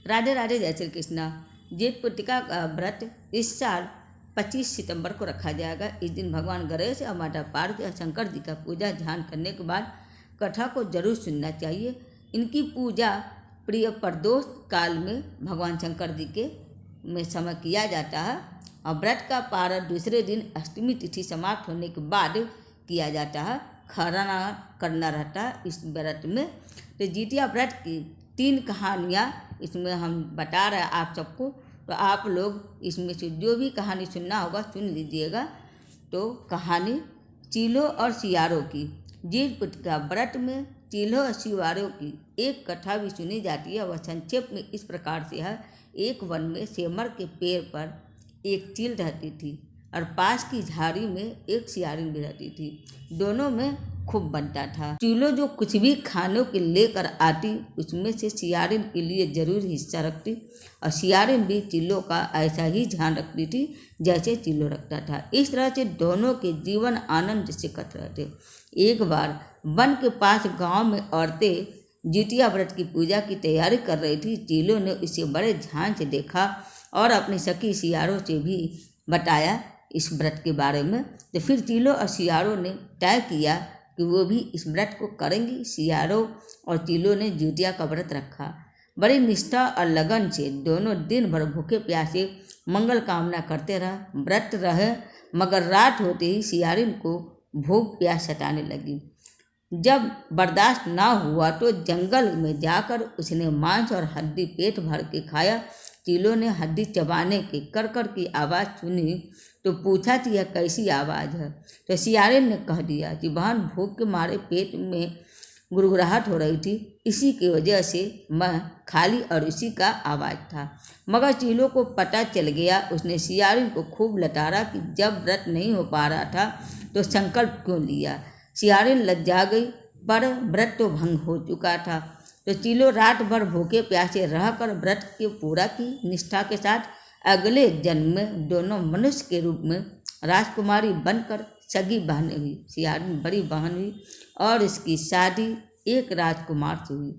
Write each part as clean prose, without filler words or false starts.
राधे राधे, जय श्री कृष्णा। जेठ पुत्रिका का व्रत इस साल 25 सितंबर को रखा जाएगा। इस दिन भगवान गणेश और माता पार्वती और शंकर जी का पूजा ध्यान करने के बाद कथा को जरूर सुनना चाहिए। इनकी पूजा प्रिय प्रदोष काल में भगवान शंकर जी के में समय किया जाता है और व्रत का पारण दूसरे दिन अष्टमी तिथि समाप्त होने के बाद किया जाता है। खरना करना रहता है इस व्रत में। तो जितिया व्रत की 3 कहानियाँ इसमें हम बता रहे हैं आप सबको, तो आप लोग इसमें से जो भी कहानी सुनना होगा सुन लीजिएगा। तो कहानी चीलों और सियारों की। जेठ पुत्रिका व्रत में चीलों और सियारों की एक कथा भी सुनी जाती है। वह संक्षेप में इस प्रकार से है। एक वन में सेमर के पेड़ पर एक चील रहती थी और पास की झाड़ी में एक सियारिन भी रहती थी। दोनों में खूब बनता था। चीलों जो कुछ भी खाने के लेकर आती उसमें से सियारिन के लिए जरूर हिस्सा रखती और सियारिन भी चीलों का ऐसा ही ध्यान रखती थी जैसे चीलों रखता था। इस तरह से दोनों के जीवन आनंद से कट रहे थे। एक बार वन के पास गांव में औरतें जितिया व्रत की पूजा की तैयारी कर रही थी। चीलों ने इसे बड़े ध्यान से देखा और अपनी सखी सियारों से भी बताया इस व्रत के बारे में। तो फिर चीलों और सियारों ने तय किया कि वो भी इस व्रत को करेंगी। सियारों और चीलों ने जितिया का व्रत रखा। बड़ी निष्ठा और लगन से दोनों दिन भर भूखे प्यासे मंगल कामना करते रहे। व्रत रहे मगर रात होते ही सियारिन को भूख प्यास सताने लगी। जब बर्दाश्त ना हुआ तो जंगल में जाकर उसने मांस और हड्डी पेट भर के खाया। चीलों ने हड्डी चबाने की कर की आवाज़ सुनी तो पूछा कि यह कैसी आवाज़ है। तो सियारिन ने कह दिया कि बहन भूख के मारे पेट में गुड़गुड़ाहट हो रही थी, इसी की वजह से मैं खाली और इसी का आवाज़ था। मगर चीलों को पता चल गया। उसने सियारिन को खूब लताड़ा कि जब व्रत नहीं हो पा रहा था तो संकल्प क्यों लिया। सियारिन लज्जा गई पर व्रत तो भंग हो चुका था। तो चीलों रात भर भूखे प्यासे रहकर व्रत के पूरा की निष्ठा के साथ अगले जन्म में दोनों मनुष्य के रूप में राजकुमारी बनकर सगी बहनें हुई। सियारिन बड़ी बहन हुई और इसकी शादी एक राजकुमार से हुई।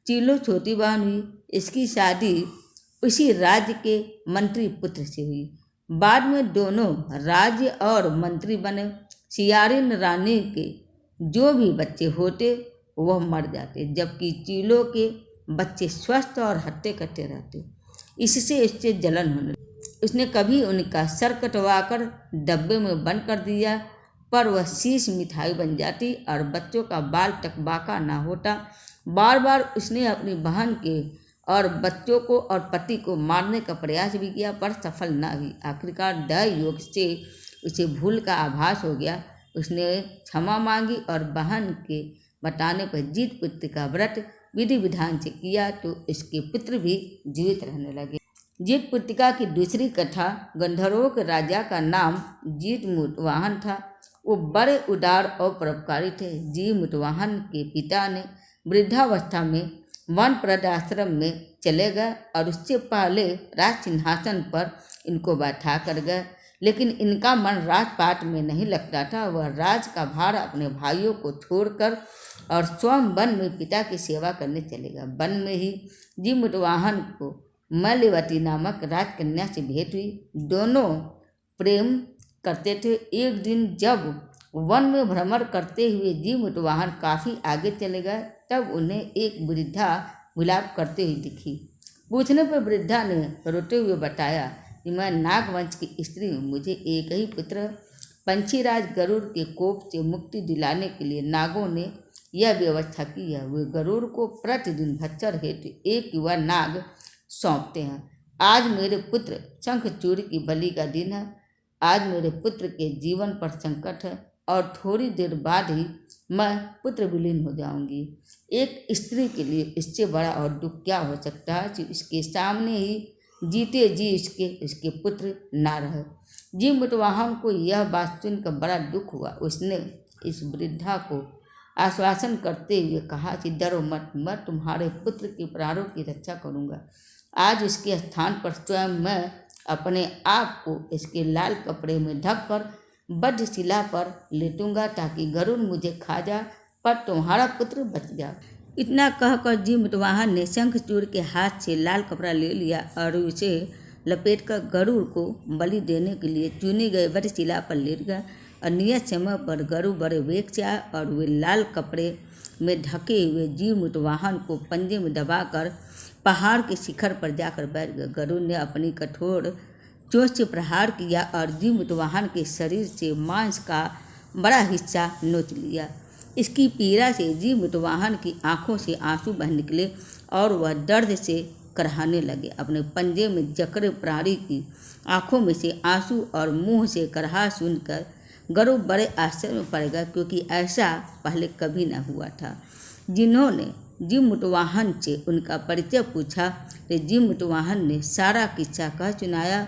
चीलों छोटी बहन हुई। इसकी शादी उसी राज्य के मंत्री पुत्र से हुई। बाद में दोनों राज्य और मंत्री बने। सियारिन रानी के जो भी बच्चे होते वह मर जाते, जबकि चीलों के बच्चे स्वस्थ और हट्टे कट्टे रहते। इससे इससे जलन होने लगी। उसने कभी उनका सर कटवाकर डब्बे में बंद कर दिया पर वह शीश मिठाई बन जाती और बच्चों का बाल टकबाका ना होता। बार बार उसने अपनी बहन के और बच्चों को और पति को मारने का प्रयास भी किया पर सफल ना हुई। आखिरकार दया योग से उसे भूल का आभास हो गया। उसने क्षमा मांगी और बहन के बताने पर जीत पुत्र का व्रत विधि विधान से किया तो इसके पुत्र भी जीवित रहने लगे। जीत पुत्रिका की दूसरी कथा। गंधर्वों के राजा का नाम जीतमुतवाहन था। वो बड़े उदार और परोपकारी थे। जीतमुतवाहन के पिता ने वृद्धावस्था में वनप्रस्थ आश्रम में चले गए और उससे पहले राज सिंहासन पर इनको बैठा कर गए, लेकिन इनका मन राजपाट में नहीं लगता था। वह राज का भार अपने भाइयों को छोड़कर और स्वयं वन में पिता की सेवा करने चलेगा। वन में ही जीतमुतवाहन को मल्यवती नामक राजकन्या से भेंट हुई। दोनों प्रेम करते थे। एक दिन जब वन में भ्रमण करते हुए जीतमुतवाहन काफ़ी आगे चले गए तब उन्हें एक वृद्धा विलाप करते हुए दिखी। पूछने पर वृद्धा ने रोते हुए बताया कि मैं नागवंश की स्त्री हूँ। मुझे एक ही पुत्र। पंछीराज गरुड़ के कोप से मुक्ति दिलाने के लिए नागों ने यह व्यवस्था की है। वे गरुड़ को प्रतिदिन भच्चर हेतु एक युवा नाग सौंपते हैं। आज मेरे पुत्र शंखचूड़ की बलि का दिन है। आज मेरे पुत्र के जीवन पर संकट है और थोड़ी देर बाद ही मैं पुत्र विलीन हो जाऊंगी। एक स्त्री के लिए इससे बड़ा और दुख क्या हो सकता है कि इसके सामने ही जीते जी इसके पुत्र ना रहे। जीतमुतवाहन को यह बात सुनकर बड़ा दुख हुआ। उसने इस वृद्धा को आश्वासन करते हुए कहा कि डरो मत, मैं तुम्हारे पुत्र के प्राणों की रक्षा करूंगा। आज इसके स्थान पर स्वयं मैं अपने आप को इसके लाल कपड़े में ढककर बद्धशिला पर लेटूंगा ताकि गरुड़ मुझे खा जाए पर तुम्हारा पुत्र बच जाए। इतना कहकर जीमूतवाहन ने शंखचूड़ के हाथ से लाल कपड़ा ले लिया और उसे लपेटकर गरुड़ को बलि देने के लिए चुने गए वटशिला पर लेट गया। और नियत समय पर गरुड़ बड़े वेग से आया और वे लाल कपड़े में ढके हुए जीमूतवाहन को पंजे में दबाकर पहाड़ के शिखर पर जाकर बैठ गए। गरुड़ ने अपनी कठोर चोंच से प्रहार किया और जीमूतवाहन के शरीर से मांस का बड़ा हिस्सा नोच लिया। इसकी पीड़ा से जीमूतवाहन की आंखों से आंसू बह निकले और वह दर्द से कराहने लगे। अपने पंजे में जकड़े प्राणी की आंखों में से आंसू और मुंह से कराह सुनकर गरुड़ बड़े आश्चर्य में पड़ गया, क्योंकि ऐसा पहले कभी न हुआ था। जिन्होंने जीमूतवाहन से उनका परिचय पूछा तो जीमूतवाहन ने सारा किस्सा कह सुनाया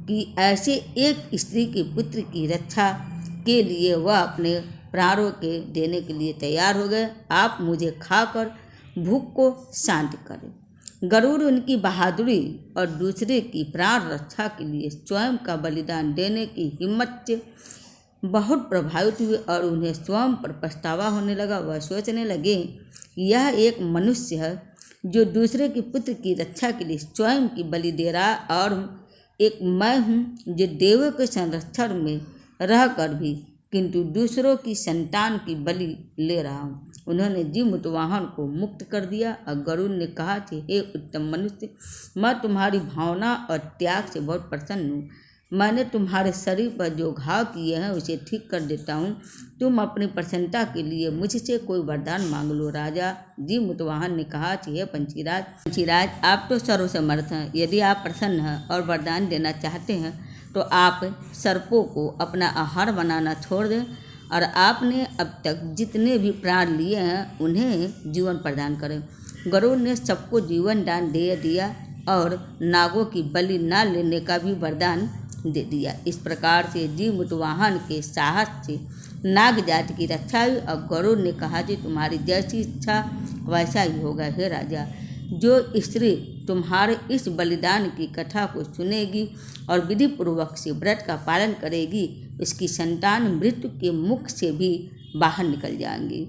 कि ऐसे एक स्त्री के पुत्र की रक्षा के लिए वह अपने प्राणों के देने के लिए तैयार हो गए। आप मुझे खाकर भूख को शांत करें। गरुड़ उनकी बहादुरी और दूसरे की प्राण रक्षा के लिए स्वयं का बलिदान देने की हिम्मत से बहुत प्रभावित हुए और उन्हें स्वयं पर पछतावा होने लगा। वह सोचने लगे कि यह एक मनुष्य है जो दूसरे के पुत्र की रक्षा के लिए स्वयं की बलि दे रहा है, और एक मैं हूँ जो देवों के संरक्षण में रहकर भी किंतु दूसरों की संतान की बलि ले रहा हूँ। उन्होंने जीमूतवाहन को मुक्त कर दिया और गरुड़ ने कहा कि हे उत्तम मनुष्य, मैं तुम्हारी भावना और त्याग से बहुत प्रसन्न हूँ। मैंने तुम्हारे शरीर पर जो घाव किए हैं उसे ठीक कर देता हूँ। तुम अपनी प्रसन्नता के लिए मुझसे कोई वरदान मांग लो। राजा जीमूतवाहन ने कहा कि हे पंछीराज, आप तो सर्वसमर्थ हैं। यदि आप प्रसन्न हैं और वरदान देना चाहते हैं तो आप सर्पों को अपना आहार बनाना छोड़ दें और आपने अब तक जितने भी प्राण लिए हैं उन्हें जीवन प्रदान करें। गरुड़ ने सबको जीवन दान दे दिया और नागों की बलि न लेने का भी वरदान दे दिया। इस प्रकार से जीमूतवाहन के साहस से नाग जाति की रक्षा हुई। और गरुड़ ने कहा कि तुम्हारी जैसी इच्छा वैसा ही होगा। हे राजा, जो स्त्री तुम्हारे इस बलिदान की कथा को सुनेगी और विधि पूर्वक से व्रत का पालन करेगी, उसकी संतान मृत्यु के मुख से भी बाहर निकल जाएंगी।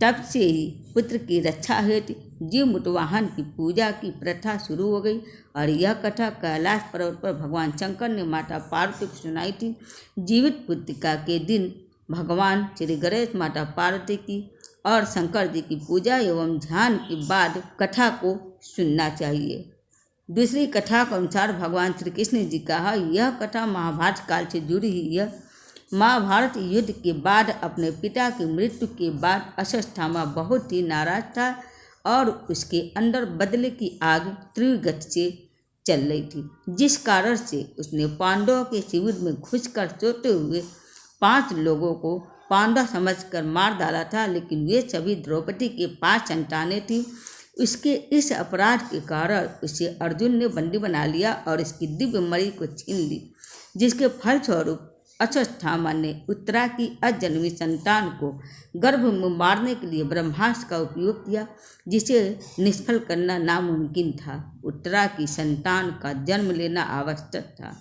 तब से ही पुत्र की रक्षा हेतु जीमूतवाहन की पूजा की प्रथा शुरू हो गई। और यह कथा कैलाश पर्वत पर भगवान शंकर ने माता पार्वती को सुनाई थी। जीवित पुत्रिका के दिन भगवान श्री गणेश, माता पार्वती की और शंकर जी की पूजा एवं ध्यान के बाद कथा को सुनना चाहिए। दूसरी कथा के अनुसार भगवान श्री कृष्ण जी का यह कथा महाभारत काल से जुड़ी हुई है। महाभारत युद्ध के बाद अपने पिता की मृत्यु के बाद अश्वत्थामा बहुत ही नाराज था और उसके अंदर बदले की आग तीव्र गति से चल रही थी, जिस कारण से उसने पांडवों के शिविर में घुसकर सोते हुए 5 लोगों को पांडव समझकर मार डाला था, लेकिन वे सभी द्रौपदी के 5 संतानें थीं। उसके इस अपराध के कारण उसे अर्जुन ने बंदी बना लिया और इसकी दिव्य मणि को छीन ली, जिसके फलस्वरूप अश्वत्थामा ने उत्तरा की अजन्मी संतान को गर्भ में मारने के लिए ब्रह्मास्त्र का उपयोग किया, जिसे निष्फल करना नामुमकिन था। उत्तरा की संतान का जन्म लेना आवश्यक था,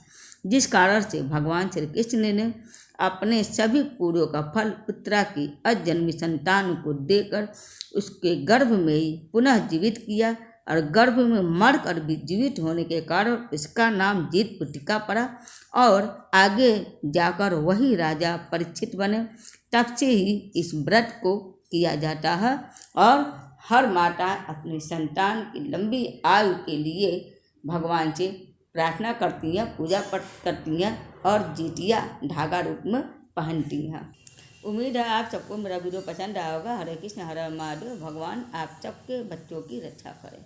जिस कारण से भगवान श्री कृष्ण ने अपने सभी पूर्वों का फल उत्तरा की अजन्मी संतान को देकर उसके गर्भ में ही पुनः जीवित किया और गर्भ में मरकर भी जीवित होने के कारण इसका नाम जीतपुत्रिका पड़ा और आगे जाकर वही राजा परीक्षित बने। तब से ही इस व्रत को किया जाता है और हर माता अपनी संतान की लंबी आयु के लिए भगवान से प्रार्थना करती हैं, पूजा पाठ करती हैं और जीतिया धागा रूप में पहनती हैं। उम्मीद है आप सबको मेरा वीडियो पसंद आया होगा। हरे कृष्ण हरे महादेव। भगवान आप सबके बच्चों की रक्षा करें।